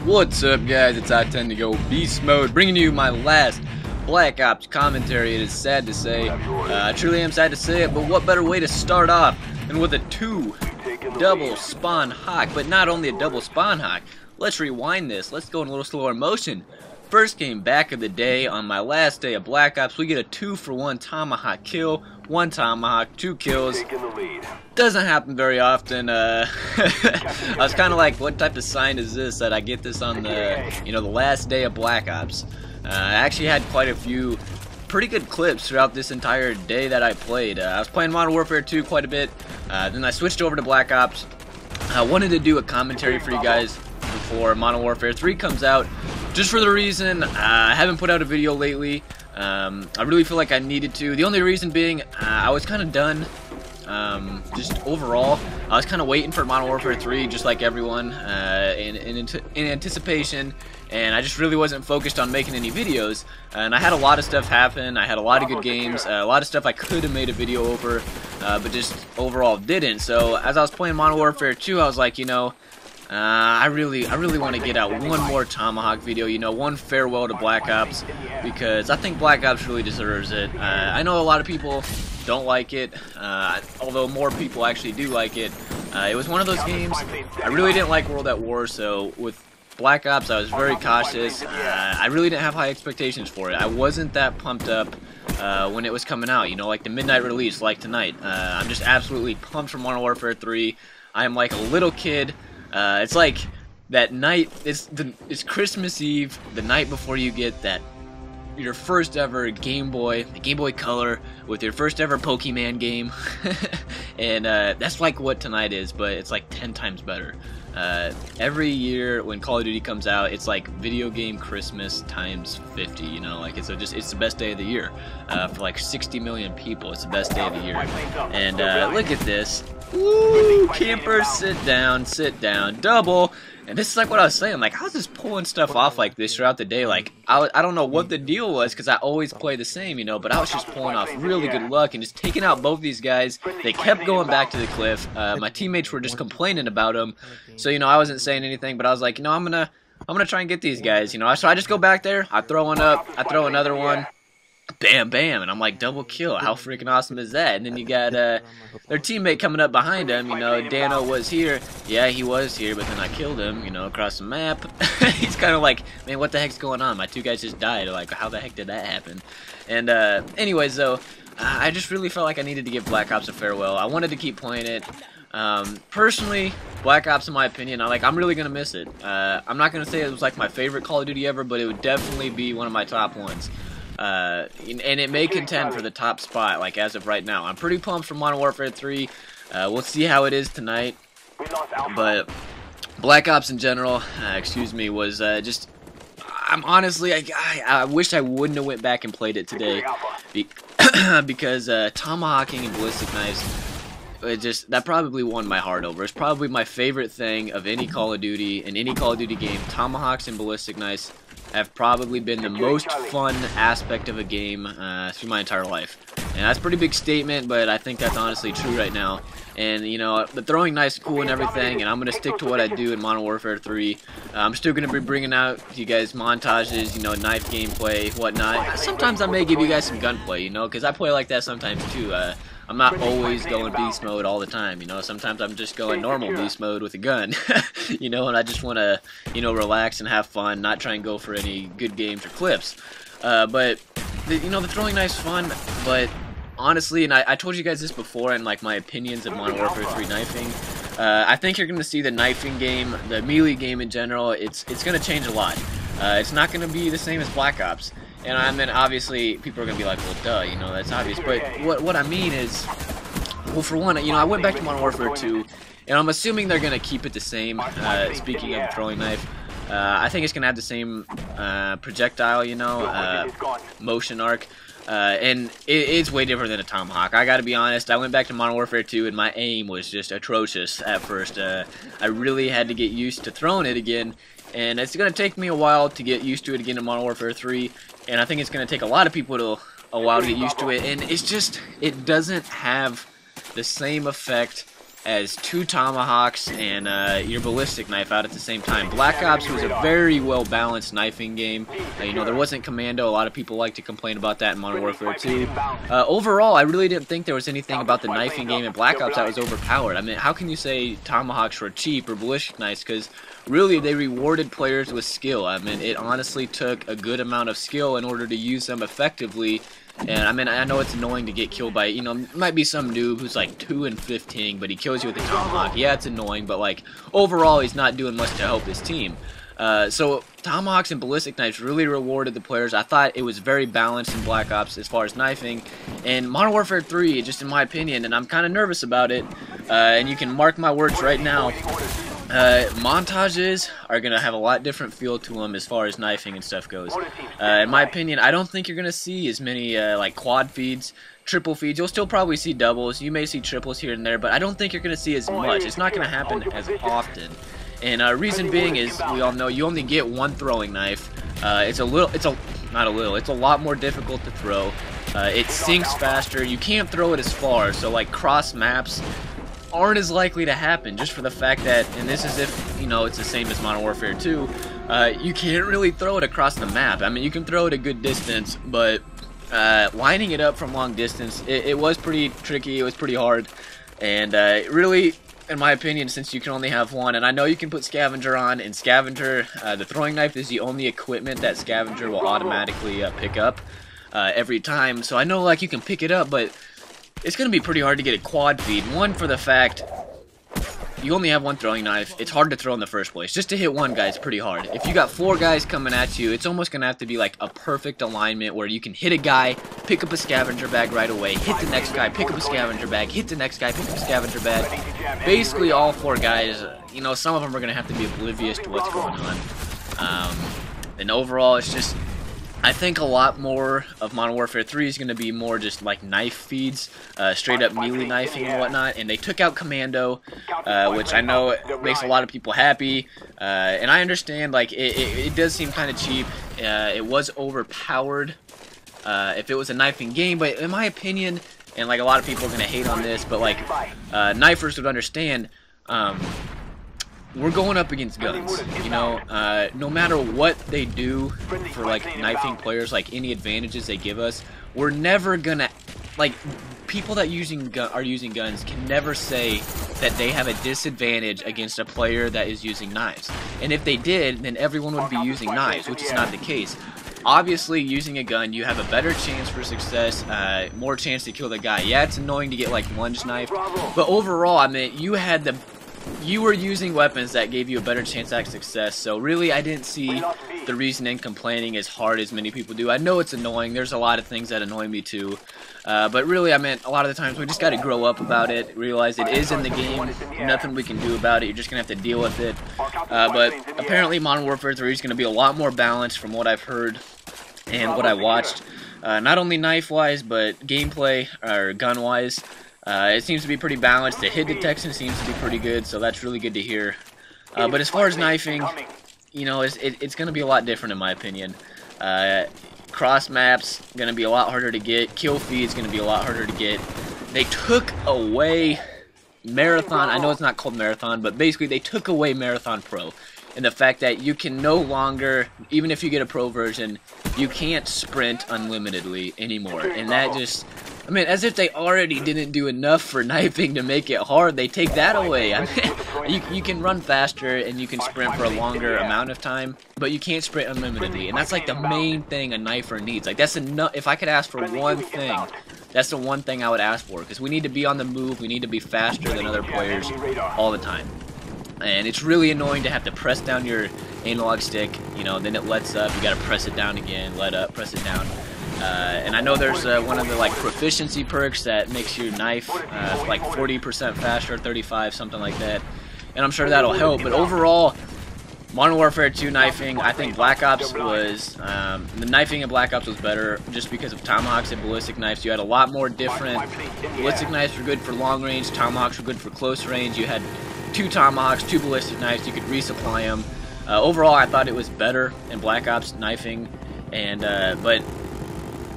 What's up, guys? It's iTend2GoBEASTMODE, bringing you my last Black Ops commentary. It is sad to say, I truly am sad to say it, but what better way to start off than with a double spawn hawk? But not only a double spawn hawk, let's rewind this. Let's go in a little slower motion. First game back of the day, on my last day of Black Ops, we get a 2-for-1 Tomahawk kill, 1 Tomahawk, 2 kills. Doesn't happen very often. I was kind of like, what type of sign is this that I get this on the, the last day of Black Ops? I actually had quite a few pretty good clips throughout this entire day that I played. I was playing Modern Warfare 2 quite a bit, then I switched over to Black Ops. I wanted to do a commentary for you guys before Modern Warfare 3 comes out, just for the reason I haven't put out a video lately. I really feel like I needed to. The only reason being, I was kind of done. Just overall, I was kind of waiting for Modern Warfare 3, just like everyone, in anticipation, and I just really wasn't focused on making any videos. And I had a lot of stuff happen. I had a lot of good games, a lot of stuff I could have made a video over, but just overall didn't. So as I was playing Modern Warfare 2, I was like, I really want to get out one more Tomahawk video, one farewell to Black Ops, because I think Black Ops really deserves it. I know a lot of people don't like it, although more people actually do like it. It was one of those games, I really didn't like World at War, so with Black Ops I was very cautious. I really didn't have high expectations for it. I wasn't that pumped up when it was coming out, like the midnight release, like tonight. I'm just absolutely pumped for Modern Warfare 3. I am like a little kid. It's like that night, it's Christmas Eve, the night before you get your first ever Game Boy Color with your first ever Pokemon game. And that's like what tonight is, but it's like 10 times better. Every year when Call of Duty comes out, it's like video game Christmas times 50, like it's the best day of the year. For like 60 million people, it's the best day of the year. And look at this. Woo! Campers, sit down, double. And this is like what I was saying, like I was just pulling stuff off like this throughout the day. Like I don't know what the deal was, because I always play the same, but I was just pulling off really good luck and just taking out both these guys. They kept going back to the cliff. My teammates were just complaining about them, so I wasn't saying anything, but I was like, I'm gonna try and get these guys, So I just go back there, I throw one up, I throw another one. Bam, bam, and I'm like, double kill. How freaking awesome is that? And then you got their teammate coming up behind him. Dano was here. Yeah, he was here, but then I killed him, across the map. He's kind of like, man, what the heck's going on? My two guys just died. Like, how the heck did that happen? And anyways, though, I just really felt like I needed to give Black Ops a farewell. I wanted to keep playing it. Personally, Black Ops, in my opinion, I'm really gonna miss it. I'm not gonna say it was like my favorite Call of Duty ever, but it would definitely be one of my top ones. And it may contend for the top spot, like as of right now. I'm pretty pumped for Modern Warfare 3. We'll see how it is tonight. But Black Ops in general, was just. I'm honestly, I wish I wouldn't have went back and played it today, because tomahawking and ballistic knives, that probably won my heart over. It's probably my favorite thing of any Call of Duty, in any Call of Duty game. Tomahawks and ballistic knives have probably been the most fun aspect of a game through my entire life. And that's a pretty big statement, but I think that's honestly true right now. And, the throwing knife's cool and everything, and I'm going to stick to what I do in Modern Warfare 3. I'm still going to be bringing out you guys montages, knife gameplay, whatnot. Sometimes I may give you guys some gunplay, because I play like that sometimes too. I'm not always going beast mode all the time, sometimes I'm just going normal beast mode with a gun, and I just want to, relax and have fun, not try and go for any good games or clips. But, the throwing knife's fun, but honestly, and I told you guys this before, and like my opinions of Modern Warfare 3 knifing, I think you're going to see the knifing game, the melee game in general, it's going to change a lot. It's not going to be the same as Black Ops. And then obviously people are gonna be like, well, duh, that's obvious. But what I mean is, well, for one, I went back to Modern Warfare 2, and I'm assuming they're gonna keep it the same. Speaking of the throwing knife, I think it's gonna have the same projectile, motion arc, and it's way different than a Tomahawk. I gotta be honest. I went back to Modern Warfare 2, and my aim was just atrocious at first. I really had to get used to throwing it again. And it's going to take me a while to get used to it again in Modern Warfare 3, and I think it's going to take a lot of people a while to get used to it, and it's just, it doesn't have the same effect as 2 Tomahawks and your ballistic knife out at the same time. Black Ops was a very well balanced knifing game. You know, there wasn't commando. A lot of people like to complain about that in Modern Warfare 2. Overall, I really didn't think there was anything about the knifing game in Black Ops that was overpowered. I mean, how can you say Tomahawks were cheap or ballistic knives? Because really, they rewarded players with skill. I mean, it honestly took a good amount of skill in order to use them effectively. And I mean, I know it's annoying to get killed by, you know, might be some noob who's like 2 and 15, but he kills you with a Tomahawk. Yeah, it's annoying, but like overall, he's not doing much to help his team. So Tomahawks and ballistic knives really rewarded the players. I thought it was very balanced in Black Ops as far as knifing. And Modern Warfare 3, just in my opinion, and I'm kind of nervous about it, and you can mark my words right now, montages are going to have a lot different feel to them as far as knifing and stuff goes. In my opinion, I don't think you're going to see as many like quad feeds, triple feeds. You'll still probably see doubles. You may see triples here and there, but I don't think you're going to see as much. It's not going to happen as often. And reason being is, we all know you only get one throwing knife. It's a lot more difficult to throw. It sinks faster. You can't throw it as far, so like cross maps aren't as likely to happen, just for the fact that, and this is if, you know, it's the same as Modern Warfare 2, you can't really throw it across the map. I mean, you can throw it a good distance, but lining it up from long distance, it was pretty tricky, it was pretty hard, and really, in my opinion, since you can only have one, and I know you can put Scavenger on, and Scavenger, the throwing knife is the only equipment that Scavenger will automatically pick up every time, so I know, like, you can pick it up, but it's going to be pretty hard to get a quad feed. One, for the fact you only have one throwing knife. It's hard to throw in the first place. Just to hit one guy is pretty hard. If you got 4 guys coming at you, it's almost going to have to be like a perfect alignment where you can hit a guy, pick up a scavenger bag right away, hit the next guy, pick up a scavenger bag, hit the next guy, pick up a scavenger bag. Basically, all 4 guys, you know, some of them are going to have to be oblivious to what's going on. And overall, it's just, I think a lot more of Modern Warfare 3 is going to be more just like knife feeds, straight up melee knifing and whatnot, and they took out commando, which I know makes a lot of people happy, and I understand, like, it does seem kind of cheap. It was overpowered if it was a knifing game, but in my opinion, and like a lot of people are going to hate on this, but like knifers would understand, we're going up against guns, you know, no matter what they do for, like, knifing players, like, any advantages they give us, we're never gonna, like, people that are using guns can never say that they have a disadvantage against a player that is using knives. And if they did, then everyone would be using knives, which is not the case. Obviously, using a gun, you have a better chance for success, more chance to kill the guy. Yeah, it's annoying to get, like, lunge knifed, but overall, I mean, you were using weapons that gave you a better chance at success, so really I didn't see the reason in complaining as hard as many people do. I know it's annoying, there's a lot of things that annoy me too, but really, I mean, a lot of the times we just gotta grow up about it, realize it is in the game, nothing we can do about it, you're just gonna have to deal with it. But apparently Modern Warfare 3 is gonna be a lot more balanced from what I've heard and what I watched, not only knife-wise, but gameplay, or gun-wise. It seems to be pretty balanced. The hit detection seems to be pretty good, so that's really good to hear. But as far as knifing, you know, it's going to be a lot different in my opinion. Cross maps going to be a lot harder to get. Kill feed's going to be a lot harder to get. They took away Marathon. I know it's not called Marathon, but basically they took away Marathon Pro. And the fact that you can no longer, even if you get a pro version, you can't sprint unlimitedly anymore. And that just, I mean, as if they already didn't do enough for knifing to make it hard, they take that away. I mean, you can run faster and you can sprint for a longer amount of time, but you can't sprint unlimitedly. And that's like the main thing a knifer needs. Like, that's enough. If I could ask for one thing, that's the one thing I would ask for, because we need to be on the move, we need to be faster than other players all the time. And it's really annoying to have to press down your analog stick, you know, then it lets up, you gotta press it down again, let up, press it down. And I know there's one of the, like, proficiency perks that makes your knife like 40% faster, 35, something like that. And I'm sure that'll help, but overall, Modern Warfare 2 knifing, I think Black Ops was, the knifing in Black Ops was better just because of Tomahawks and ballistic knives. You had a lot more different, ballistic knives were good for long range, Tomahawks were good for close range, you had 2 Tomahawks, 2 ballistic knives, you could resupply them. Overall, I thought it was better in Black Ops knifing, and but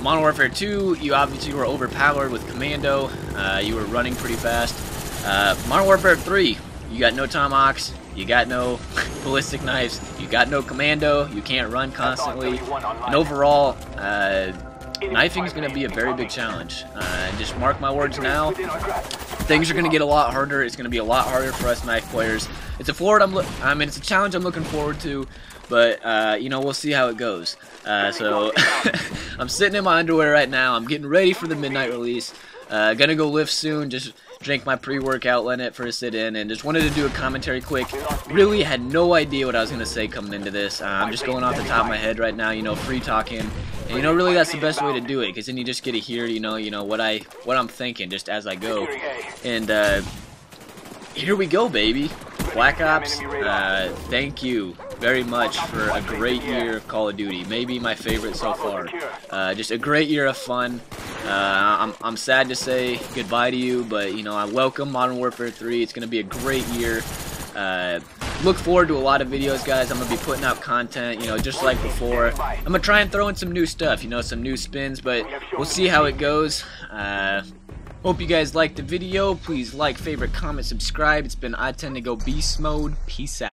Modern Warfare 2, you obviously were overpowered with commando, you were running pretty fast, Modern Warfare 3, you got no Tomahawks, you got no ballistic knives, you got no commando, you can't run constantly, and overall, knifing is going to be a very big challenge. Just mark my words now, things are going to get a lot harder. It's going to be a lot harder for us knife players. It's a it's a challenge I'm looking forward to, but you know, we'll see how it goes. So I'm sitting in my underwear right now. I'm getting ready for the midnight release. Gonna go lift soon. Just drank my pre-workout, letting it for a sit-in, and just wanted to do a commentary quick. Really had no idea what I was gonna say coming into this. I'm just going off the top of my head right now, you know, free talking, and you know, really that's the best way to do it, because then you just get to hear, you know what I'm thinking just as I go. And here we go, baby. Black Ops. Thank you very much for a great year of Call of Duty. Maybe my favorite so far. Just a great year of fun. I'm sad to say goodbye to you, but you know, I welcome Modern Warfare 3. It's gonna be a great year. Look forward to a lot of videos, guys. I'm gonna be putting out content, you know, just like before. I'm gonna try and throw in some new stuff, you know, some new spins, but we'll see how it goes. Hope you guys liked the video. Please like, favorite, comment, subscribe. It's been iTend2GoBeastMode. Peace out.